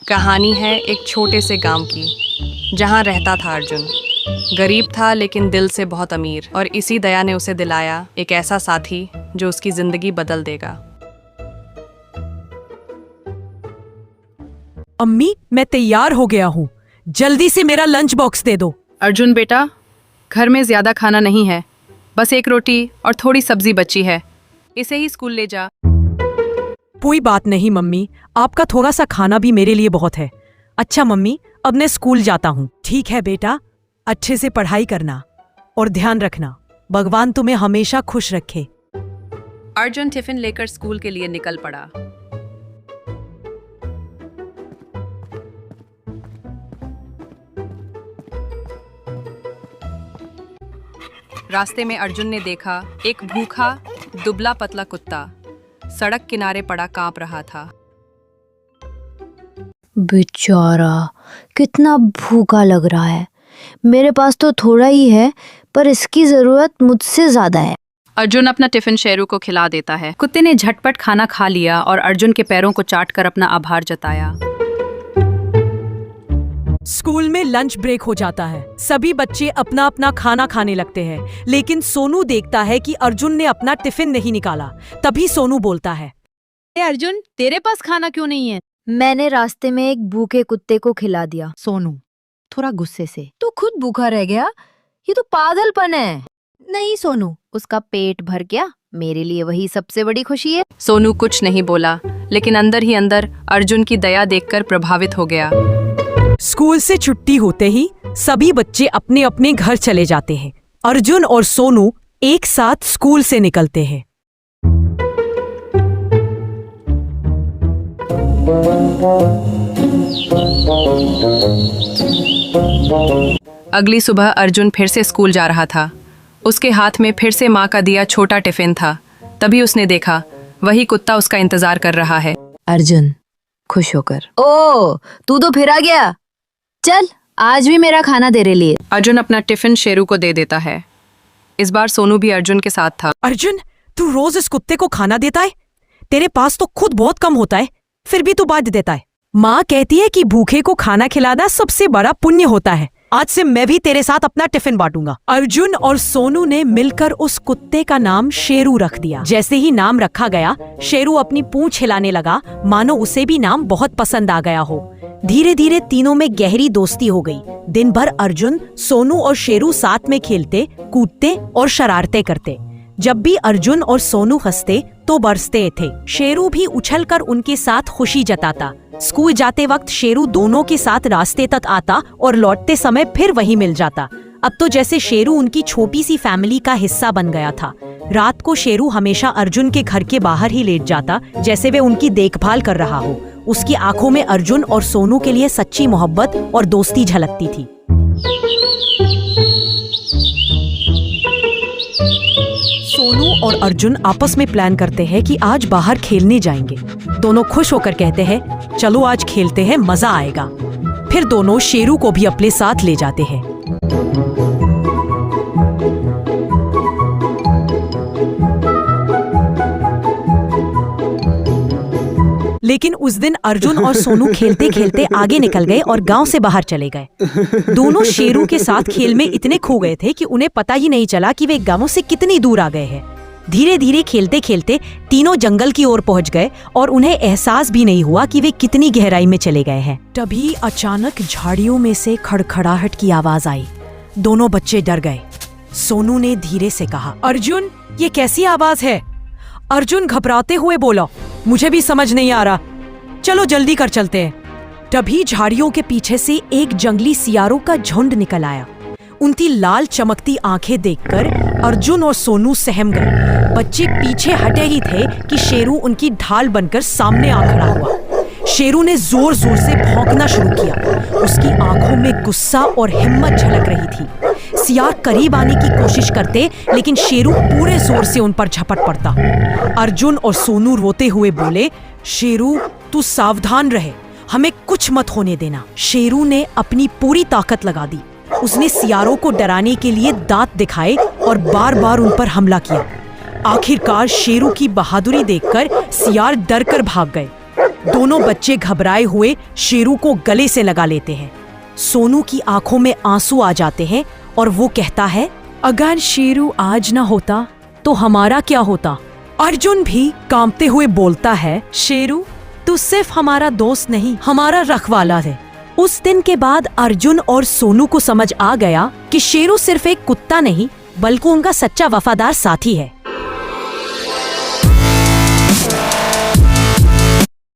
कहानी है एक छोटे से गांव की जहां रहता था अर्जुन। गरीब था लेकिन दिल से बहुत अमीर, और इसी दया ने उसे दिलाया एक ऐसा साथी जो उसकी जिंदगी बदल देगा। अम्मी, मैं तैयार हो गया हूँ। जल्दी से मेरा लंच बॉक्स दे दो। अर्जुन बेटा, घर में ज्यादा खाना नहीं है, बस एक रोटी और थोड़ी सब्जी बची है, इसे ही स्कूल ले जा। कोई बात नहीं मम्मी, आपका थोड़ा सा खाना भी मेरे लिए बहुत है। अच्छा मम्मी, अब मैं स्कूल जाता हूँ। ठीक है बेटा, अच्छे से पढ़ाई करना और ध्यान रखना। भगवान तुम्हें हमेशा खुश रखे। अर्जुन टिफिन लेकर स्कूल के लिए निकल पड़ा। रास्ते में अर्जुन ने देखा एक भूखा दुबला पतला कुत्ता सड़क किनारे पड़ा कांप रहा था। बेचारा कितना भूखा लग रहा है। मेरे पास तो थोड़ा ही है, पर इसकी जरूरत मुझसे ज्यादा है। अर्जुन अपना टिफिन शेरू को खिला देता है। कुत्ते ने झटपट खाना खा लिया और अर्जुन के पैरों को चाटकर अपना आभार जताया। स्कूल में लंच ब्रेक हो जाता है। सभी बच्चे अपना अपना खाना खाने लगते हैं, लेकिन सोनू देखता है कि अर्जुन ने अपना टिफिन नहीं निकाला। तभी सोनू बोलता है, अर्जुन, तेरे पास खाना क्यों नहीं है? मैंने रास्ते में एक भूखे कुत्ते को खिला दिया। सोनू थोड़ा गुस्से से, तू खुद भूखा रह गया? ये तो पागलपन है। नहीं सोनू, उसका पेट भर गया, मेरे लिए वही सबसे बड़ी खुशी है। सोनू कुछ नहीं बोला, लेकिन अंदर ही अंदर अर्जुन की दया देखकर प्रभावित हो गया। स्कूल से छुट्टी होते ही सभी बच्चे अपने अपने घर चले जाते हैं। अर्जुन और सोनू एक साथ स्कूल से निकलते हैं। अगली सुबह अर्जुन फिर से स्कूल जा रहा था। उसके हाथ में फिर से माँ का दिया छोटा टिफिन था। तभी उसने देखा वही कुत्ता उसका इंतजार कर रहा है। अर्जुन खुश होकर, ओ तू तो फिर आ गया, चल आज भी मेरा खाना तेरे लिए। अर्जुन अपना टिफिन शेरू को दे देता है। इस बार सोनू भी अर्जुन के साथ था। अर्जुन, तू रोज इस कुत्ते को खाना देता है? तेरे पास तो खुद बहुत कम होता है, फिर भी तू बांट देता है। माँ कहती है कि भूखे को खाना खिलाना सबसे बड़ा पुण्य होता है। आज से मैं भी तेरे साथ अपना टिफिन बांटूंगा। अर्जुन और सोनू ने मिलकर उस कुत्ते का नाम शेरू रख दिया। जैसे ही नाम रखा गया, शेरू अपनी पूंछ हिलाने लगा, मानो उसे भी नाम बहुत पसंद आ गया हो। धीरे धीरे तीनों में गहरी दोस्ती हो गई। दिन भर अर्जुन, सोनू और शेरू साथ में खेलते, कूदते और शरारतें करते। जब भी अर्जुन और सोनू हंसते तो बरसते थे। शेरू भी उछलकर उनके साथ खुशी जताता। स्कूल जाते वक्त शेरू दोनों के साथ रास्ते तक आता और लौटते समय फिर वहीं मिल जाता। अब तो जैसे शेरू उनकी छोटी सी फैमिली का हिस्सा बन गया था। रात को शेरू हमेशा अर्जुन के घर के बाहर ही लेट जाता, जैसे वे उनकी देखभाल कर रहा हो। उसकी आंखों में अर्जुन और सोनू के लिए सच्ची मोहब्बत और दोस्ती झलकती थी। सोनू और अर्जुन आपस में प्लान करते हैं कि आज बाहर खेलने जाएंगे। दोनों खुश होकर कहते हैं, चलो आज खेलते हैं, मजा आएगा। फिर दोनों शेरू को भी अपने साथ ले जाते हैं। लेकिन उस दिन अर्जुन और सोनू खेलते खेलते आगे निकल गए और गांव से बाहर चले गए। दोनों शेरू के साथ खेल में इतने खो गए थे कि उन्हें पता ही नहीं चला कि वे गांव से कितनी दूर आ गए हैं। धीरे धीरे खेलते खेलते तीनों जंगल की ओर पहुंच गए और उन्हें एहसास भी नहीं हुआ कि वे कितनी गहराई में चले गए हैं। तभी अचानक झाड़ियों में से खड़खड़ाहट की आवाज आई। दोनों बच्चे डर गए। सोनू ने धीरे से कहा, अर्जुन, ये कैसी आवाज है? अर्जुन घबराते हुए बोला, मुझे भी समझ नहीं आ रहा, चलो जल्दी कर चलते हैं। तभी झाड़ियों के पीछे से एक जंगली सियारों का झुंड निकल आया। उनकी लाल चमकती आंखें देखकर अर्जुन और सोनू सहम गए। बच्चे पीछे हटे ही थे कि शेरू उनकी ढाल बनकर सामने आ खड़ा हुआ। शेरू ने जोर जोर से भौंकना शुरू किया। उसकी आंखों में गुस्सा और हिम्मत झलक रही थी। सियार करीब आने की कोशिश करते, लेकिन शेरू पूरे जोर से उन पर झपट पड़ता। अर्जुन और सोनू रोते हुए बोले, शेरू तू सावधान रहे, हमें कुछ मत होने देना। शेरू ने अपनी पूरी ताकत लगा दी। उसने सियारों को डराने के लिए दांत दिखाए और बार बार उन पर हमला किया। आखिरकार शेरू की बहादुरी देखकर सियार डरकर भाग गए। दोनों बच्चे घबराए हुए शेरू को गले से लगा लेते हैं। सोनू की आंखों में आंसू आ जाते हैं और वो कहता है, अगर शेरू आज ना होता तो हमारा क्या होता। अर्जुन भी कांपते हुए बोलता है, शेरू तू सिर्फ हमारा दोस्त नहीं, हमारा रखवाला है। उस दिन के बाद अर्जुन और सोनू को समझ आ गया कि शेरू सिर्फ एक कुत्ता नहीं बल्कि उनका सच्चा वफादार साथी है।